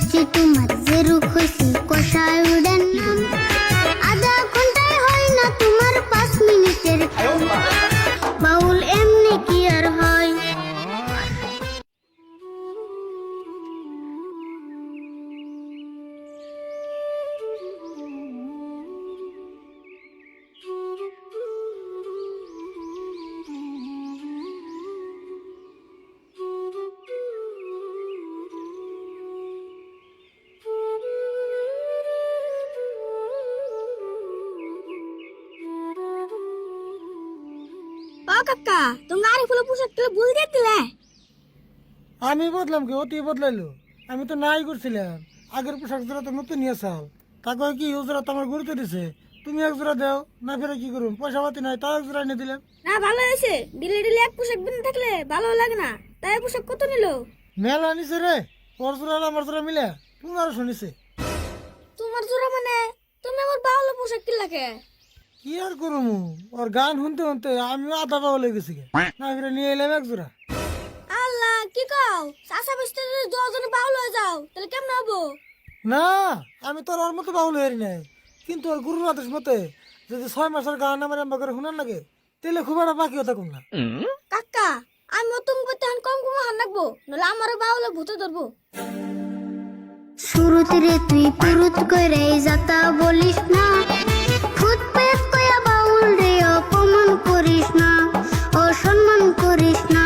দেখছি তোমার যে রূপ হইছে কষায় উড়েন আধা ঘন্টায় হয় না তোমার 5 মিনিটের বাউল এমনি কি আর হয়। ও কাকা তুমি আরে ফুল পোশাক তুলে ভুল দিয়ে দিলে। আমি বদলাম কি অতি বদলাইলো? আমি তো নাই করছিলাম, আগের পোশাক জোড়া তো নতুন নিয়ে আসাও। তাকে কি ও জোড়া তো আমার গুরুত্ব দিছে, তুমি এক জোড়া দাও না, ফেরে কি করুন? পয়সা পাতি নাই, তাও এক জোড়া এনে দিলাম। না ভালো হয়েছে, দিলে দিলে এক পোশাক বিন থাকলে ভালো লাগে না। তাই পোশাক কত নিল? মেলা নিছে রে, ওর জোড়া আর আমার জোড়া মিলে 1500 নিছে। তোমার জোড়া মানে তুমি আমার বাউল পোশাক কিনলাকে? কি আর করুম, ওর গান শুনতে শুনতে আমি আধা পাওয়া লেগে গেছি, না ফেরে নিয়ে এলাম এক জোড়া। আল্লাহ কি কও, চাষা বসতে যদি 10 জন বাউল হয়ে যাও তাহলে কেমন হবো? না আমি তোর ওর মতো বাউল হয়ে নাই, কিন্তু ওর গুরুর আদেশ মতে যদি 6 মাসের গান আমার এমবা করে শুনার লাগে তাহলে খুব একটা বাকি হতে কম না। কাকা আমি তুমি প্রতি কম কম হান রাখবো, নাহলে আমার বাউলে ভূতে ধরবো। শুরুতে রে তুই পুরুত কইরে যাতা বলিস না, ফুট পেট কইয়া বাউল রে অপমান করিস না, অসম্মান করিস না,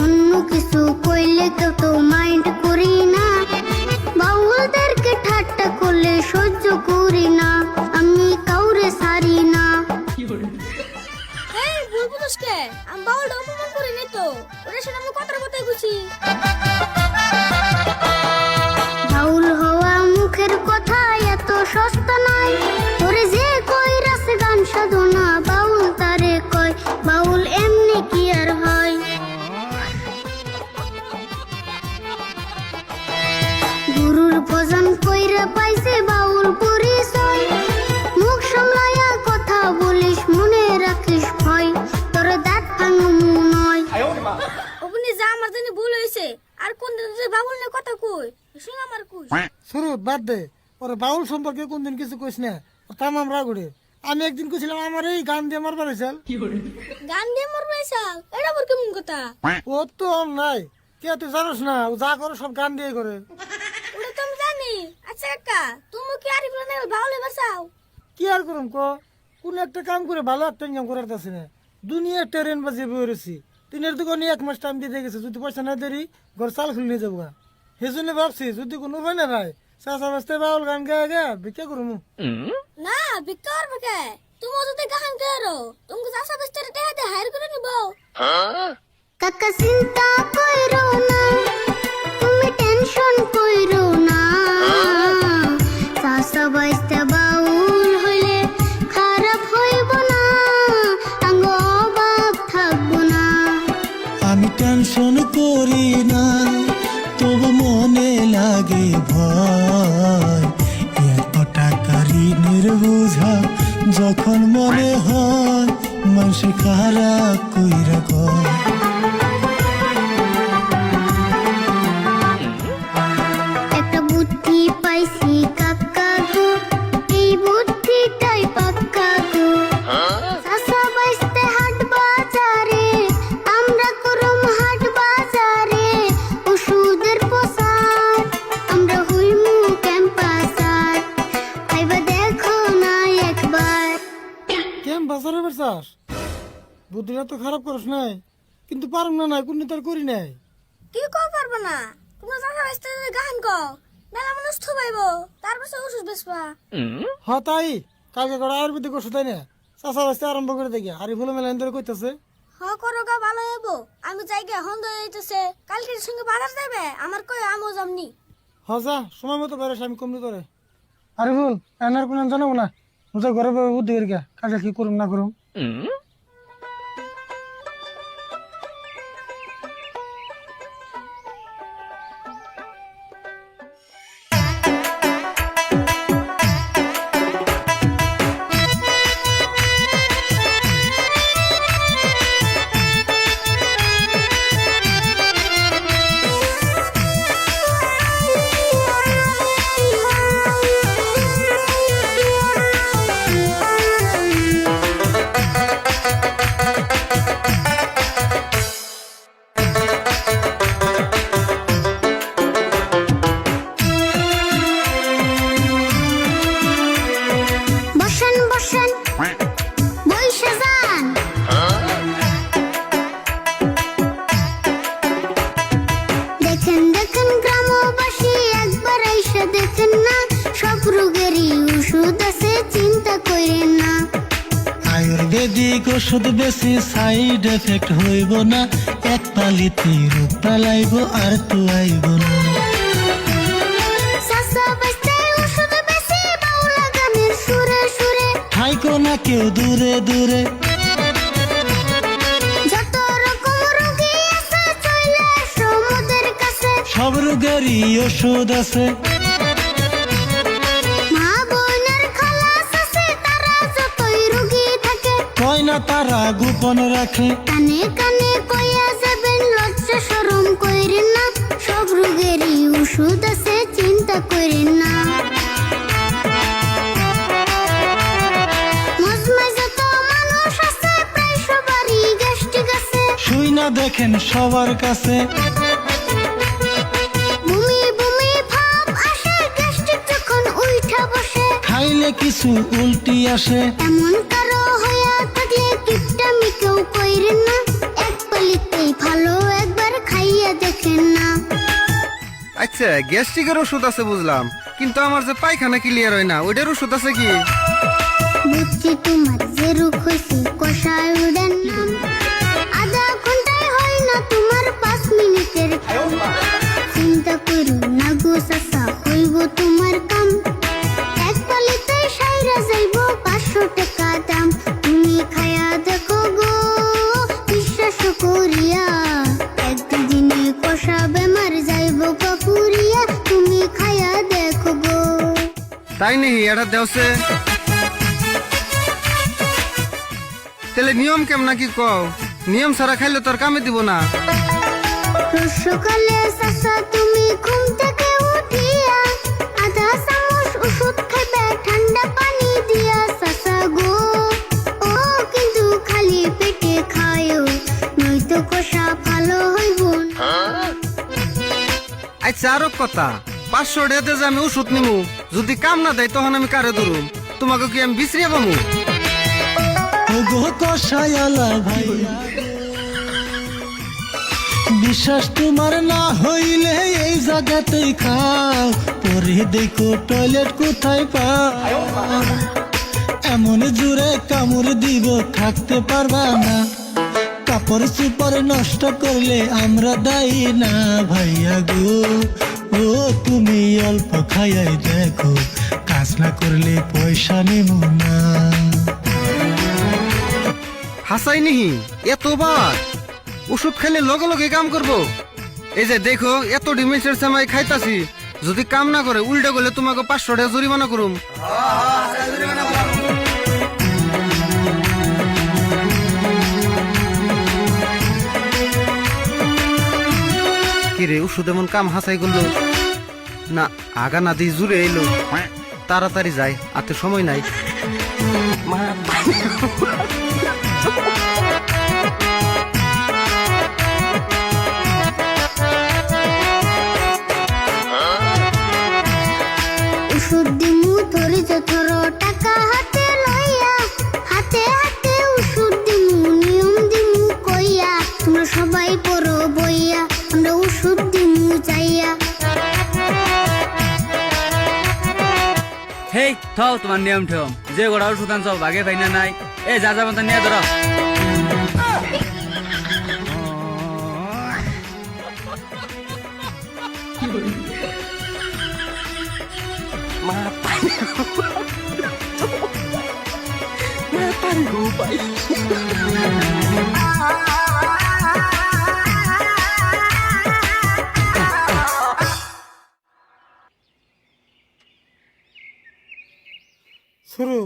অন্য কিছু কইলে কেউ তো মাইন্ড করি না, বাউলদেরকে ঠাট্টা করলে সহ্য করি না, আমি কাউরে সারি না। এই ভুল বুঝছকে, আমি বাউলটা অপমান করিনি তো, ওরে সেটা আমি কথার কথাই কইছি। বাউল হওয়া মুখের কথা এত সস্তা নয়, তোরে যে কইরাছে গান সাধনা বাউল তারে কয়, বাউল এমনি কি আর হয়। গুরুর ভজন কইরা পাইছে বাউল পরিচয়, মুখ সামলাইয়া কথা বলিস মনে রাখিস ভয়, তোর দাঁত ভাঙমু নয়। ওখানে যা আমার জানি ভুল হয়েছে, আর কোন দিন যে বাউল নিয়ে কথা কই শুন আমার কই। শুরু বাদ দে, ওর বাউল সম্পর্কে কোনদিন কিছু কইস না, তামাম রাগুড়ে। আমি একদিন কইছিলাম আমার এই গান দিয়ে মারবার হয়েছিল। গান দিয়ে মরবে সাল, এটা মোর কেমন কথা? ও তো আম নাই, কে তুই জানোস না, ও যা করে সব গান দিয়ে করে। ওটা তো আমি জানি। আচ্ছা কাকা তুমি কি আরিফ রানের বাউলে বাসাও? কি আর করুম ক, কোন একটা কাম করে ভালো একটা ইনকাম করার আছে না, দুনিয়া ট্রেন বাজিয়ে বেরোছি, তিনের দোকানে 1 মাস টাইম দিয়ে গেছে, যদি পয়সা না দেরি ঘর চাল খুলে নিয়ে যাবো। সেই জন্য ভাবছি যদি কোনো উপায় না ভাই চাষা বাস্তে বাউল গান গায়ে গে ভিক্ষা করুম। না ভিক্ষা করবে কে? তুমি যদি গান করো তুমি চাষা বেস্তারে টাকা দিয়ে হায়ার করে নিব। কাকা চিন্তা কইরো না, তুমি টেনশন কইরো না, চাষা বাইস্তা বাউল হইলে খারাপ হইব না, আঙ্গ অভাব থাকবো না। আমি টেনশন করি না, তবু মনে লাগে ভয়, এত টাকা ঋণের বোঝা যখন মনে হয় মানুষ খারাপ কইরা কয়। একটা বুদ্ধি পাইছি কাকা গো, এই বুদ্ধিটাই পাক্কা গো, চাষা বাইস্তে হাট বাজারে আমরা করম হাট বাজারে, ওষুধের প্রসার আমরা হইমু ক্যাম্পাসার, আইবা দেখো না একবার। কেম বাজারে বেরছাস? বুদ্ধিটা তো খারাপ করিস নাই, কিন্তু পারুম না নাই, কোন তার করি নাই। কি কও পারবে না? তুমি চাষা বেস্তারে গান কও, মেলা মানুষ থুবাইবো, তারপর সে ওষুধ বেচবা। হ তাই, কালকে করে আয়ুর্বেদিক ওষুধ তাই না, চাষা বাস্তে আরম্ভ করে দেখি, আর ফুলে মেলা এনে কইতেছে। হ করো গা ভালো হইবো, আমি যাই গে হন্দ হইতেছে, কালকের সঙ্গে বাজার যাবে আমার কই আমও যামনি। হ যা, সময় মতো বেরোস, আমি কমনি তোরে। আরে ফুল এনার কোন জানাবো না, বুঝা ঘরে বুদ্ধি করি কালকে কি করুম না করুম। ওষুধ বেশি সাইড এফেক্ট হইব না, এক পালিতে রোগ পালাইব আর তো আইব না। চাচা বাইস্তে ওষুধ বেশি বাউলা গানের সুরে সুরে, থাইকো না কেউ দূরে দূরে, যত রকম রোগী আছে চলে এসো মোদের কাছে। সব রোগেরই ওষুধ আছে। মা বোনের খালাস আছে, তারা যতই রোগী থাকে, কয় না তারা গোপন রাখে। কানে কানে কইয়া যাবেন, লজ্জা শরম কইরেন না, সব রোগেরই ওষুধ আছে, চিন্তা কইরেন না। মজমায় যত মানুষ আছে, প্রায় সবারই গ্যাস্ট্রিক আছে। শুই না দেখেন সবার কাছে, বমি বমি ভাব আসে, গ্যাস্ট্রিক যখন উইঠা বসে, খাইলে কিছু উল্টি আসে। এমন কারো হইয়া থাকলে কিপটামি কেউ কইরেন না, এক পালিতেই ভালো, একবার খাইয়া দেখেন না। আচ্ছা গ্যাস্ট্রিকের ওষুধ আছে বুঝলাম, কিন্তু আমার যে পায়খানা ক্লিয়ার হয় না, ওইটার ওষুধ আছে কি? বুঝছি তোমার যে রোগ হয়েছে, কষায় উড়েন না, আধা ঘন্টায় হয় না তোমার 5 মিনিটের কাম। চিন্তা করো না গো চাচা, হইব তোমার কাম, এক পালিতেই সাইরা যাইব 500 টাকা দাম। তুমি খায়া দেখো গো বিশ্বাস করিয়া, এক দিনে কষা বেমার যাইব কাপুরিয়া, তুমি খায়া দেখো গো। তাই নেই এটা দেওছে, তাহলে নিয়ম কেমন কি কও? নিয়ম ছাড়া খাইলে তোর কামে দিব না। রোজ সকালে চাচা তুমি ঘুম থেকে উঠিয়া, আধা চামচ ওষুধ খাইবে ঠান্ডা পানি দিয়া চাচা গো। ও কিন্তু খালি পেটে খায়ও, নয়তো কষা ভালো হইব না। আচ্ছা আরো কথা, 500 টাকাতে যে আমি ওষুধ নিমু, যদি কাম না দেয় তখন আমি কারে ধরুম? তোমাকে কি আমি বিশ্রিয়া পামু? ওগো কষায়ালা ভাইয়া, বিশ্বাস তোমার না হইলে এই জায়গাতেই খাও, পরে দেখো টয়লেট কোথায় পাও। এমন জোরে কামড় দিব থাকতে পারবা না, কাপড় চুপড় নষ্ট করলে আমরা দায়ী না ভাইয়া গো। ও তুমি অল্প খাইয়াই দেখো, কাজ না করলে পয়সা নেব না। হাসাই নিহি এতবার ওষুধ খাইলে লগে লগে কাম করবো? এই যে দেখো এত ডিমেন্সের সময় খাইতাছি, যদি কাম না করে উল্টা করলে তোমাকে 500 টাকা জরিমানা করুম। কিরে ওষুধ এমন কাম হাসাই করলো না, আগা না দিয়ে জুড়ে এলো, তাড়াতাড়ি যাই, আতে সময় নাই। ওষুধ দিমু ধৈর্য ধরো, টাকা হাতে লইয়া, হাতে হাতে ওষুধ দিমু, নিয়ম দিমু কইয়া, তোমরা সবাই পড়ো বইয়া, আমরা ওষুধ দিমু যাইয়া। হেই থাও তোমার নিয়ম ঠেয়ম, যে গোড়া ওষুধ আনছ ভাগে পাই না নাই, এ যা যা মতো নিয়ে ধরো। শুরু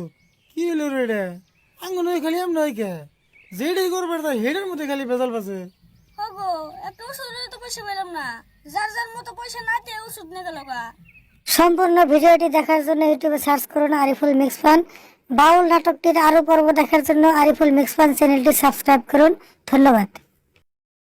কি হলো রে এটা? আঙ্গন খালি এমন হয় কে, যেটাই করবার তাই হেডের মধ্যে খালি বেজাল পাচ্ছে। ওগো একটা ওষুধের তো পয়সা পেলাম না, যার যার মতো পয়সা না দিয়ে ওষুধ নিয়ে গেল গা। সম্পূর্ণ ভিডিওটি দেখার জন্য ইউটিউবে সার্চ করুন আরিফুল মিক্স ফান। বাউল নাটকটির আরো পর্ব দেখার জন্য আরিফুল মিক্স ফান চ্যানেলটি সাবস্ক্রাইব করুন। ধন্যবাদ।